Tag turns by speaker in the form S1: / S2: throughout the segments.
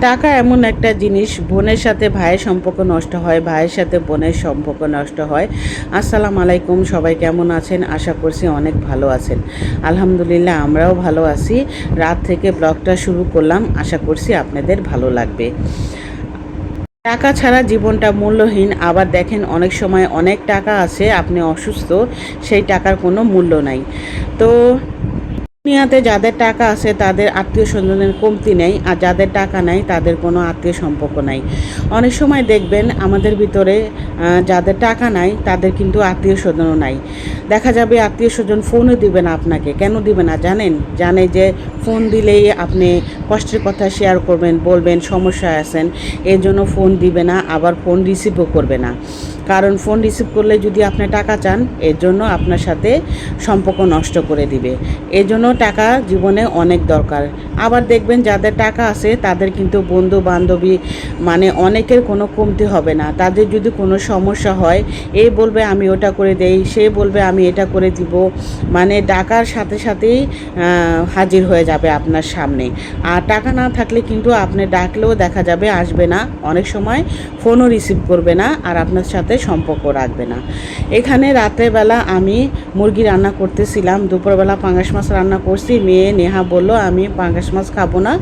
S1: টাকা এমন একটা জিনিস, বোনের সাথে ভাইয়ের সম্পর্ক নষ্ট হয়, ভাইয়ের সাথে বোনের সম্পর্ক নষ্ট হয়। আসসালামু আলাইকুম, সবাই কেমন আছেন? আশা করছি অনেক ভালো আছেন। আলহামদুলিল্লাহ আমরাও ভালো আছি। রাত থেকে ব্লগটা শুরু করলাম, আশা করছি আপনাদের ভালো লাগবে। টাকা ছাড়া জীবনটা মূল্যহীন। আবার দেখেন অনেক সময় অনেক টাকা আছে, আপনি অসুস্থ, সেই টাকার কোনো মূল্য নাই। তো দুনিয়াতে যাদের টাকা আছে তাদের আত্মীয় স্বজনের কমতি নেই, আর যাদের টাকা নাই তাদের কোনো আত্মীয় সম্পর্ক নাই। অনেক সময় দেখবেন আমাদের ভিতরে যাদের টাকা নাই তাদের কিন্তু আত্মীয় স্বজনও নাই। দেখা যাবে আত্মীয় স্বজন ফোনও দিবে না আপনাকে। কেন দিবে না জানেন? জানে যে ফোন দিলেই আপনি কষ্টের কথা শেয়ার করবেন, বলবেন সমস্যায় আছেন, এর জন্য ফোন দিবে না, আবার ফোন রিসিভও করবে না। কারণ ফোন রিসিভ করলে যদি আপনি টাকা চান, এর জন্য আপনার সাথে সম্পর্ক নষ্ট করে দিবে। এর জন্য টাকা জীবনে অনেক দরকার। আবার দেখবেন যাদের টাকা আছে তাদের কিন্তু বন্ধু বান্ধবী মানে অনেকের কোনো কমতি হবে না। তাদের যদি কোনো সমস্যা হয়, এই বলবে আমি ওটা করে দেই, সে বলবে আমি এটা করে দিব, মানে ডাকার সাথে সাথেই হাজির হয়ে যাবে আপনার সামনে। আর টাকা না থাকলে কিন্তু আপনি ডাকলেও দেখা যাবে আসবে না, অনেক সময় ফোনও রিসিভ করবে না, আর আপনার সাথে সম্পর্ক রাখবে না। এখানে রাত্রেবেলা আমি মুরগি রান্না করতেছিলাম, দুপুরবেলা পাঙ্গাস মাছ রান্না করছি। মেয়ে নেহা বলল আমি পাঙ্গাস মাছ খাবো না।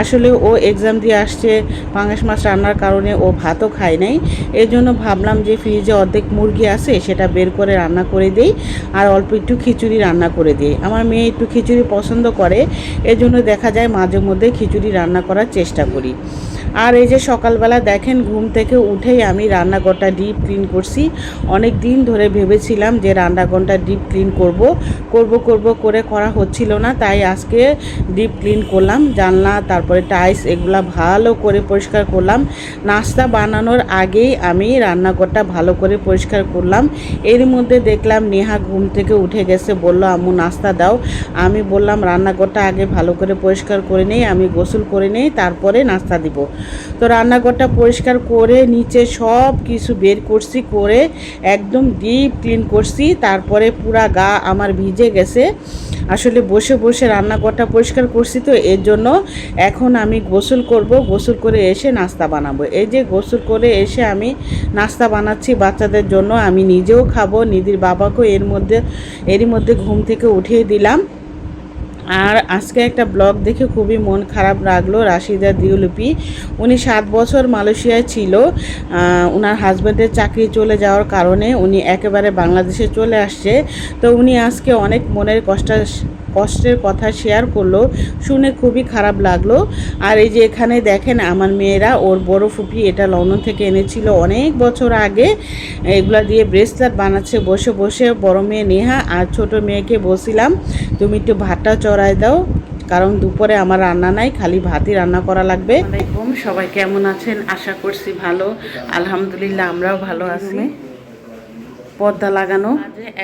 S1: আসলে ও এক্সাম দিয়ে আসছে, পাঙ্গাস মাছ রান্নার কারণে ও ভাতও খায় নাই। এই জন্য ভাবলাম যে ফ্রিজে অর্ধেক মুরগি আছে, সেটা বের করে রান্না করে দিই, আর অল্প একটু খিচুড়ি রান্না করে দিই। আমার মেয়ে একটু খিচুড়ি পছন্দ করে, এজন্য দেখা যায় মাঝে মধ্যে খিচুড়ি রান্না করার চেষ্টা করি। আর এই যে সকালবেলা দেখেন ঘুম থেকে উঠেই আমি রান্নাঘরটা ডিপ ক্লিন করছি। অনেক দিন ধরে ভেবেছিলাম যে রান্নাঘরটা ডিপ ক্লিন করব করে করা হচ্ছিল না, তাই আজকে ডিপ ক্লিন করলাম। জানলা, তারপরে টাইলস, এগুলা ভালো করে পরিষ্কার করলাম। নাস্তা বানানোর আগেই আমি রান্নাঘরটা ভালো করে পরিষ্কার করলাম। এর মধ্যে দেখলাম নেহা ঘুম থেকে উঠে গেছে, বলল আম্মু নাস্তা দাও। আমি বললাম রান্নাঘরটা আগে ভালো করে পরিষ্কার করে নেই, আমি গোসল করে নেই, তারপরে নাস্তা দিব। তো রান্নাঘরটা পরিষ্কার করে নিচে সব কিছু বের করছি, করে একদম ডিপ ক্লিন করছি। তারপরে পুরা গা আমার ভিজে গেছে। আসলে বসে বসে রান্নাঘরটা পরিষ্কার করছি, তো এর জন্য এখন আমি গোসল করব, গোসল করে এসে নাস্তা বানাবো। এই যে গোসল করে এসে আমি নাস্তা বানাচ্ছি বাচ্চাদের জন্য, আমি নিজেও খাবো, নিধির বাবাকেও এরই মধ্যে ঘুম থেকে উঠিয়ে দিলাম। আর আজকে একটা ব্লগ দেখে খুবই মন খারাপ লাগলো। রাশিদা দিউলুপি, উনি 7 বছর মালয়েশিয়ায় ছিল। ওনার হাজব্যান্ডের চাকরি চলে যাওয়ার কারণে উনি একেবারে বাংলাদেশে চলে আসছে। তো উনি আজকে অনেক মনের কষ্টের কথা শেয়ার করলো, শুনে খুবই খারাপ লাগলো। আর এই যে এখানে দেখেন আমার মেয়েরা, ওর বড় ফুপি এটা লন্ডন থেকে এনেছিল অনেক বছর আগে, এগুলা দিয়ে ব্রেসলেট বানাচ্ছে বসে বসে। বড় মেয়ে নেহা আর ছোট মেয়েকে বলছিলাম তুমি একটু ভাতটা চড়াই দাও, কারণ দুপুরে আমার রান্না নাই, খালি ভাতই রান্না করা লাগবে। আসসালামাইকুম, সবাই কেমন আছেন? আশা করছি ভালো। আলহামদুলিল্লাহ আমরাও ভালো আছি। পর্দা লাগানো,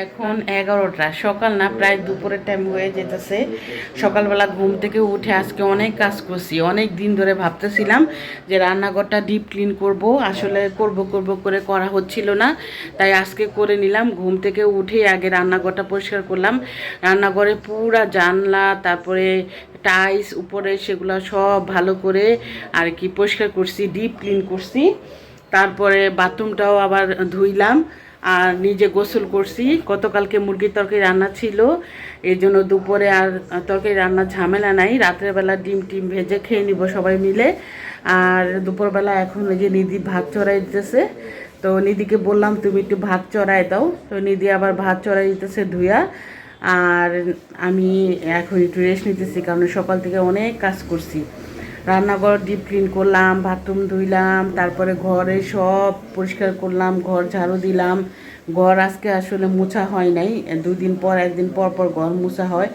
S1: এখন 11টা, সকাল না, প্রায় দুপুরের টাইম হয়ে যেতেছে। সকালবেলা ঘুম থেকে উঠে আজকে অনেক কাজ করছি। অনেক দিন ধরে ভাবতেছিলাম যে রান্নাঘরটা ডিপ ক্লিন করব, আসলে করব করে করা হচ্ছিল না, তাই আজকে করে নিলাম। ঘুম থেকে উঠে আগে রান্নাঘরটা পরিষ্কার করলাম। রান্নাঘরে পুরা জানলা, তারপরে টাইলস উপরে, সেগুলো সব ভালো করে আর কি পরিষ্কার করছি, ডিপ ক্লিন করছি। তারপরে বাথরুমটাও আবার ধুইলাম, আর নিজে গোসল করছি। গতকালকে মুরগির তরকারি রান্না ছিল, এই জন্য দুপুরে আর তরকারি রান্নার ঝামেলা নাই। রাত্রেবেলা ডিম ভেজে খেয়ে নিব সবাই মিলে। আর দুপুরবেলা এখন ওই যে নিধি ভাত চড়াই দিতেছে, তো নিধিকে বললাম তুমি একটু ভাত চড়াই দাও, তো নিধি আবার ভাত চড়াই দিতেছে ধুইয়া। আর আমি এখন একটু রেস্ট নিতেছি, কারণ সকাল থেকে অনেক কাজ করছি। রান্নাঘর ডিপ ক্লিন করলাম, বাথরুম ধুইলাম, তারপরে ঘরে সব পরিষ্কার করলাম, ঘর ঝাড়ু দিলাম। ঘর আজকে আসলে মোছা হয় নাই, দুদিন পর একদিন পর পর ঘর মোছা হয়।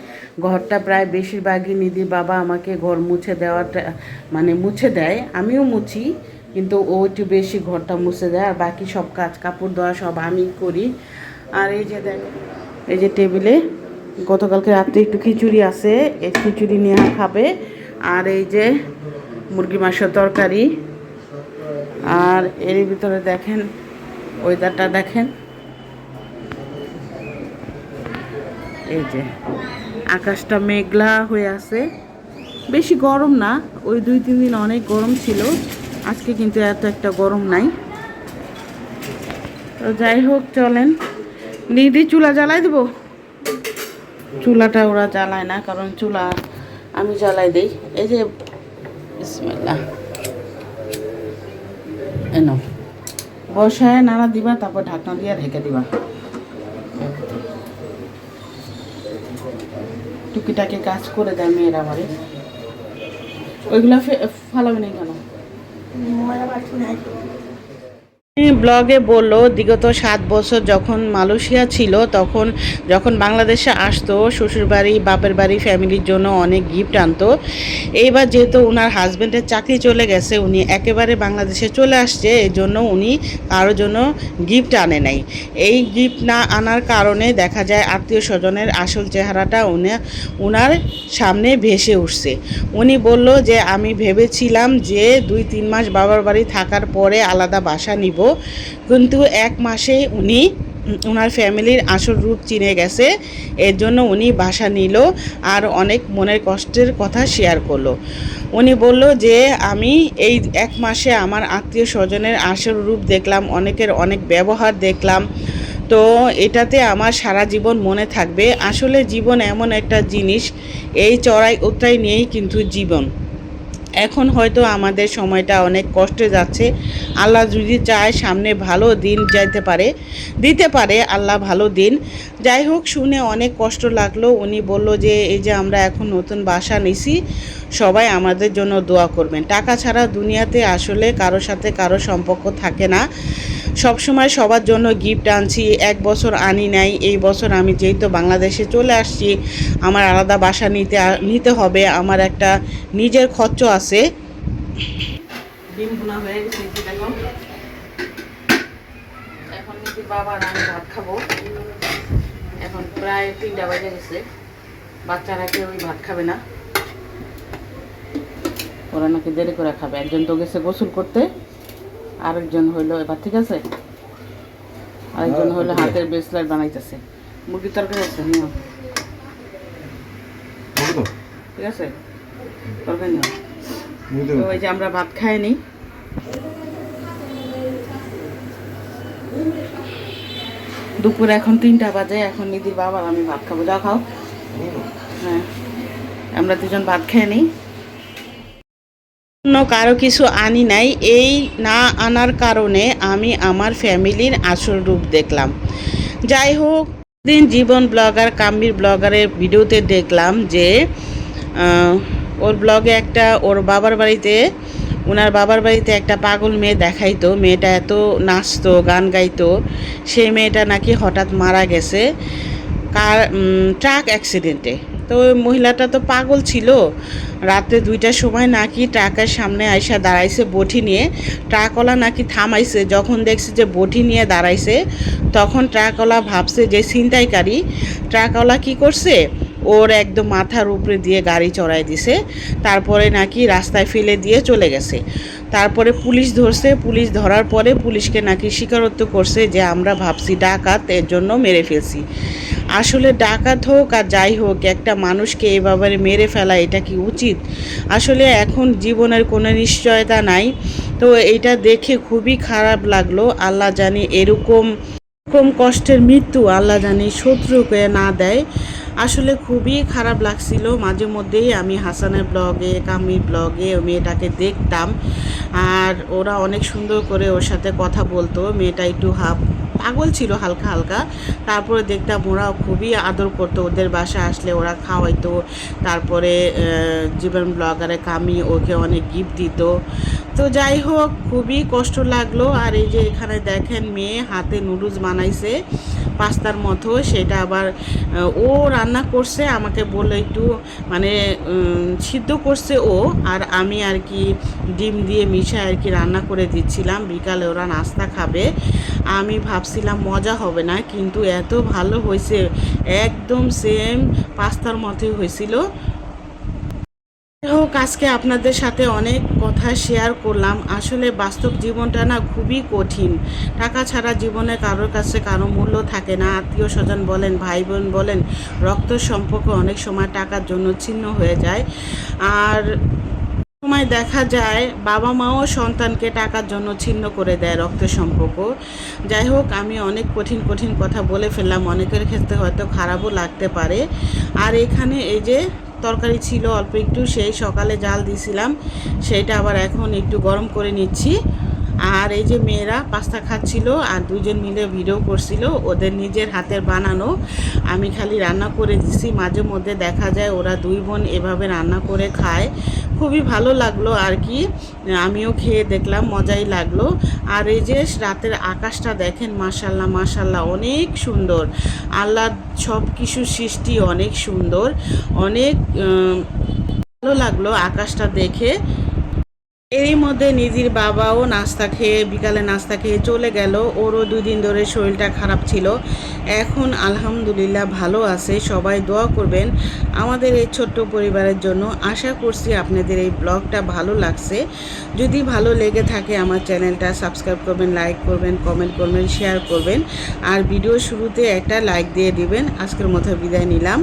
S1: ঘরটা প্রায় বেশিরভাগই নিধির বাবা আমাকে ঘর মুছে দেওয়াটা মানে মুছে দেয়, আমিও মুছি, কিন্তু ও একটু বেশি ঘরটা মুছে দেয়, আর বাকি সব কাজ কাপড় ধোয়া সব আমি করি। আর এই যে দেখ, এই যে টেবিলে গতকালকে রাত্রে একটু খিচুড়ি আছে, এই খিচুড়ি নিয়ে খাবে। আর এই যে মুরগি মাংসের তরকারি। আর এর ভিতরে দেখেন ওয়েদারটা দেখেন, এই যে আকাশটা মেঘলা হয়ে আছে, বেশি গরম না, ওই 2-3 দিন অনেক গরম ছিল, আজকে কিন্তু এত একটা গরম নাই। তো যাই হোক চলেন, দিদি চুলা জ্বালাই দেবো। চুলাটা ওরা জ্বালায় না, কারণ চুলা আমি জ্বালাই দিই। এই যে বিসমিল্লাহ, এনো বসায় নাড়া দিবা, তারপর ঢাকনা দিয়ে ঢেকে দিবা। টুকিটাকে কাজ করে দেয় মেয়েরা বাড়ি, ওইগুলা ফালাবে না কেন? ব্লগে বলল বিগত 7 বছর যখন মালয়েশিয়া ছিল, তখন যখন বাংলাদেশে আসতো শ্বশুরবাড়ি বাপের বাড়ি ফ্যামিলির জন্য অনেক গিফট আনতো। এইবার যেহেতু ওনার হাজব্যান্ডের চাকরি চলে গেছে, উনি একেবারে বাংলাদেশে চলে আসছে, এই জন্য উনি কারোর জন্য গিফট আনে নাই। এই গিফট না আনার কারণে দেখা যায় আত্মীয় স্বজনের আসল চেহারাটা ওনার সামনে ভেসে উঠছে। উনি বলল যে আমি ভেবেছিলাম যে 2-3 মাস বাবার বাড়ি থাকার পরে আলাদা বাসা নিব, কিন্তু 1 মাসে উনি ওনার ফ্যামিলির আসল রূপ চিনে গেছে, এর জন্য উনি বাসা নিল আর অনেক মনের কষ্টের কথা শেয়ার করলো। উনি বলল যে আমি এই 1 মাসে আমার আত্মীয় স্বজনের আসল রূপ দেখলাম, অনেকের অনেক ব্যবহার দেখলাম, তো এটাতে আমার সারা জীবন মনে থাকবে। আসলে জীবন এমন একটা জিনিস, এই চড়াই উতরাই নিয়েই কিন্তু জীবন। এখন হয়তো আমাদের সময়টা অনেক কষ্টে যাচ্ছে, আল্লাহ যদি চায় সামনে ভালো দিন দিতে পারে আল্লাহ ভালো দিন। যাই হোক, শুনে অনেক কষ্ট লাগলো। উনি বলল যে এই যে আমরা এখন নতুন বাসা নিছি, সবাই আমাদের জন্য দোয়া করবেন। টাকা ছাড়া দুনিয়াতে আসলে কারোর সাথে কারো সম্পর্ক থাকে না। সবসময় সবার জন্য গিফট আনছি, 1 বছর আনি নাই। এই বছর আমি যেহেতু বাংলাদেশে চলে আসছি, আমার আলাদা বাসা নিতে হবে, আমার একটা নিজের খরচ আছে। ডিম ভুনা হয়ে গেছে, দেখো এখন যদি বাবা আর আমি ভাত খাবো। এখন প্রায় 3টা বাজে গেছে, বাচ্চারা কেউ ভাত খাবে না, ওরা নাকি দেরি করে খাবে। একজন তো গেছে গোসল করতে, আরেকজন হইলো এবার ঠিক আছে, আরেকজন হইলো হাতের ব্রেসলেট বানাইতেছে। মুরগির তরকারি আছে, নিও ঠিক আছে, তরকারি নিও। তো ওই যে আমরা ভাত খাইনি, দুপুরে এখন 3টা বাজে, এখন নিদির বাবা আমি ভাত খাবো। যা খাও। হ্যাঁ, আমরা দুজন ভাত খেয়ে নিই। অন্য কারো কিছু আনি নাই, এই না আনার কারণে আমি আমার ফ্যামিলির আসল রূপ দেখলাম। যাই হোক, দিন জীবন ব্লগার কাম্বির ব্লগারের ভিডিওতে দেখলাম যে ওর ব্লগে একটা ওনার বাবার বাড়িতে একটা পাগল মেয়ে দেখাইতো, মেয়েটা এত নাচতো গান গাইতো, সেই মেয়েটা নাকি হঠাৎ মারা গেছে ট্রাক অ্যাক্সিডেন্টে। তো ওই মহিলাটা তো পাগল ছিল, রাতে 2টার সময় নাকি ট্রাকের সামনে আইসা দাঁড়াইছে বটি নিয়ে। ট্রাকওয়ালা নাকি থামাইছে, যখন দেখছে যে বটি নিয়ে দাঁড়াইছে, তখন ট্রাকওয়ালা ভাবছে যে ছিনতাইকারী। ট্রাকওয়ালা কি করছে, ওর একদম মাথার উপরে দিয়ে গাড়ি চড়াই দিছে, তারপরে নাকি রাস্তায় ফেলে দিয়ে চলে গেছে। তারপরে পুলিশ ধরছে, পুলিশ ধরার পরে পুলিশকে নাকি স্বীকারোক্তি করছে যে আমরা ভাবছি ডাকাত, এর জন্য মেরে ফেলছি। আসলে ডাকাত হোক আর যাই হোক, একটা মানুষকে এভাবে মেরে ফেলা এটা কি উচিত? আসলে এখন জীবনের কোনো নিশ্চয়তা নাই। তো এইটা দেখে খুবই খারাপ লাগলো। আল্লাহ জানি এরকম কষ্টের মৃত্যু আল্লাহ জানি শত্রুকে না দেয়। আসলে খুবই খারাপ লাগছিল। মাঝে মধ্যেই আমি হাসানের ব্লগে কামির ব্লগে ওই মেয়েটাকে দেখতাম, আর ওরা অনেক সুন্দর করে ওর সাথে কথা বলতো। মেয়েটা একটু পাগল ছিল হালকা হালকা, তারপরে দেখতাম ওরাও খুবই আদর করতো, ওদের বাসায় আসলে ওরা খাওয়াইতো। তারপরে জীবন ব্লগারে কামি ওকে অনেক গিফট দিত। তো যাই হোক, খুবই কষ্ট লাগলো। আর এই যে এখানে দেখেন মেয়ে হাতে নুডলস বানাইছে পাস্তার মতো, সেটা আবার ও রান্না করছে, আমাকে বললো একটু মানে সিদ্ধ করছে ও, আর আমি আর কি ডিম দিয়ে মিশায় আর কি রান্না করে দিচ্ছিলাম। বিকালে ওরা নাস্তা খাবে, আমি ভাবছিলাম মজা হবে না, কিন্তু এত ভালো হয়েছে, একদম সেম পাস্তার মতোই হয়েছিল। হোক, আজকে আপনাদের সাথে অনেক কথা শেয়ার করলাম। আসলে বাস্তব জীবনটা না খুবই কঠিন। টাকা ছাড়া জীবনে কারোর কাছে কারো মূল্য থাকে না। আত্মীয় স্বজন বলেন, ভাই বোন বলেন, রক্ত সম্পর্ক অনেক সময় টাকার জন্য ছিন্ন হয়ে যায়। আর সময় দেখা যায় বাবা মাও সন্তানকে টাকার জন্য ছিন্ন করে দেয় রক্তের সম্পর্ক। যাই হোক, আমি অনেক কঠিন কঠিন কথা বলে ফেললাম, অনেকের ক্ষেত্রে হয়তো খারাপও লাগতে পারে। আর এখানে এই যে তরকারি ছিল অল্প একটু, সেই সকালে জাল দিয়েছিলাম, সেইটা আবার এখন একটু গরম করে নিচ্ছি। আর এই যে মেয়েরা পাস্তা খাচ্ছিল আর দুজন মিলে ভিডিও করছিল, ওদের নিজের হাতের বানানো। আমি খালি রান্না করে দিছি, মাঝে মধ্যে দেখা যায় ওরা দুই বোন এভাবে রান্না করে খায়, খুবই ভালো লাগলো আর কি। আমিও খেয়ে দেখলাম, মজাই লাগলো। আর এই যে রাতের আকাশটা দেখেন, মাশাল্লাহ মাশাল্লাহ অনেক সুন্দর। আল্লাহর সব কিছু সৃষ্টি অনেক সুন্দর, অনেক ভালো লাগলো আকাশটা দেখে। এরই মধ্যে নিধির বাবাও নাস্তা খেয়ে, বিকালে নাস্তা খেয়ে চলে গেল। ওরও 2 দিন ধরে শরীরটা খারাপ ছিল, এখন আলহামদুলিল্লাহ ভালো আছে। সবাই দোয়া করবেন আমাদের এই ছোট্ট পরিবারের জন্য। আশা করছি আপনাদের এই ব্লগটা ভালো লাগছে। যদি ভালো লেগে থাকে আমার চ্যানেলটা সাবস্ক্রাইব করবেন, লাইক করবেন, কমেন্ট করবেন, শেয়ার করবেন। আর ভিডিও শুরুতে একটা লাইক দিয়ে দিবেন। আজকের মতো বিদায় নিলাম।